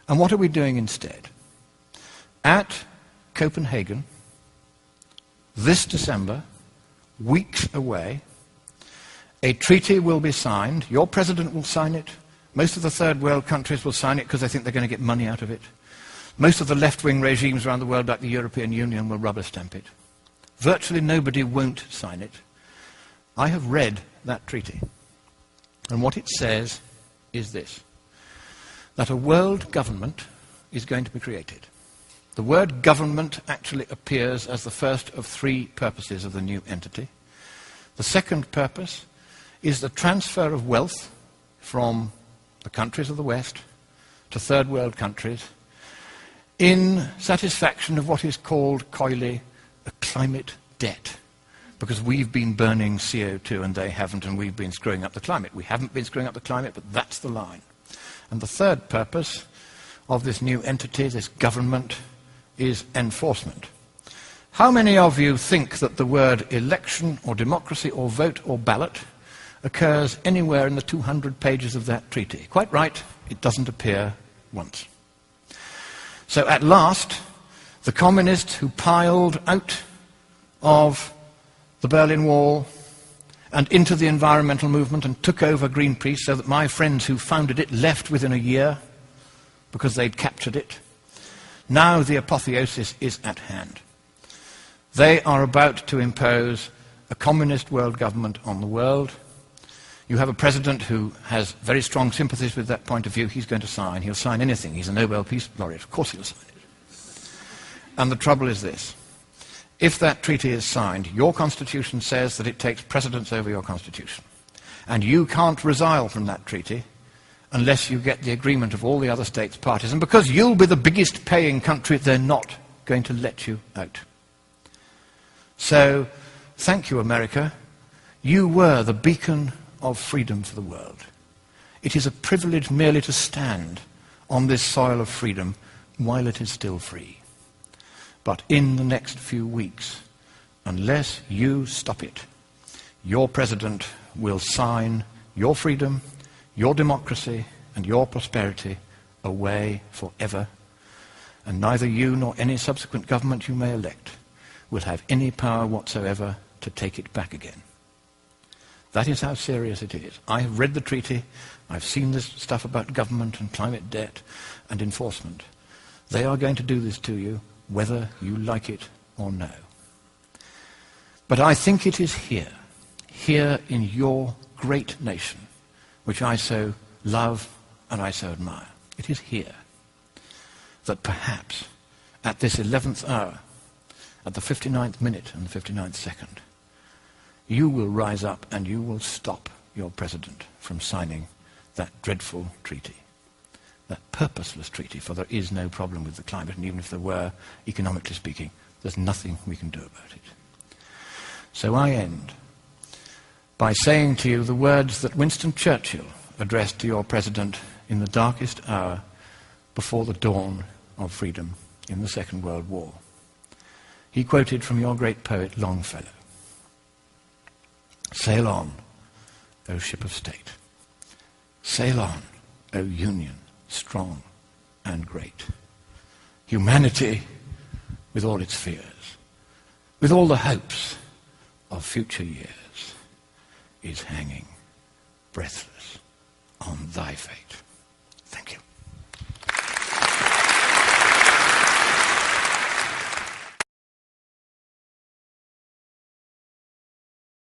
And what are we doing instead? At Copenhagen, this December, weeks away, a treaty will be signed. Your president will sign it. Most of the third world countries will sign it because they think they're going to get money out of it. Most of the left-wing regimes around the world, like the European Union, will rubber stamp it. Virtually nobody won't sign it. I have read that treaty. And what it says is this, that a world government is going to be created. The word government actually appears as the first of three purposes of the new entity. The second purpose is the transfer of wealth from the countries of the West to third world countries in satisfaction of what is called coyly a climate debt, because we've been burning CO2 and they haven't, and we've been screwing up the climate. We haven't been screwing up the climate, but that's the line. And the third purpose of this new entity, this government, is enforcement. How many of you think that the word election or democracy or vote or ballot occurs anywhere in the 200 pages of that treaty? Quite right, it doesn't appear once. So at last, the communists who piled out of the Berlin Wall and into the environmental movement and took over Greenpeace, so that my friends who founded it left within a year because they'd captured it. Now the apotheosis is at hand. They are about to impose a communist world government on the world. You have a president who has very strong sympathies with that point of view. He's going to sign. He'll sign anything. He's a Nobel Peace Laureate. Of course he'll sign it. And the trouble is this. If that treaty is signed, your constitution says that it takes precedence over your constitution. And you can't resile from that treaty unless you get the agreement of all the other states parties. And because you'll be the biggest paying country, they're not going to let you out. So, thank you, America. You were the beacon of freedom for the world. It is a privilege merely to stand on this soil of freedom while it is still free. But in the next few weeks, unless you stop it, your president will sign your freedom, your democracy, and your prosperity away forever, and neither you nor any subsequent government you may elect will have any power whatsoever to take it back again. That is how serious it is. I have read the treaty. I've seen this stuff about government and climate debt and enforcement. They are going to do this to you, whether you like it or no. But I think it is here in your great nation, which I so love and I so admire. It is here that perhaps at this 11th hour, at the 59th minute and the 59th second, you will rise up and you will stop your president from signing that dreadful treaty, that purposeless treaty, for there is no problem with the climate, and even if there were, economically speaking, there's nothing we can do about it. So I end by saying to you the words that Winston Churchill addressed to your president in the darkest hour before the dawn of freedom in the Second World War. He quoted from your great poet Longfellow. Sail on, O ship of state. Sail on, O Union, strong and great. Humanity, with all its fears, with all the hopes of future years, is hanging breathless on thy fate.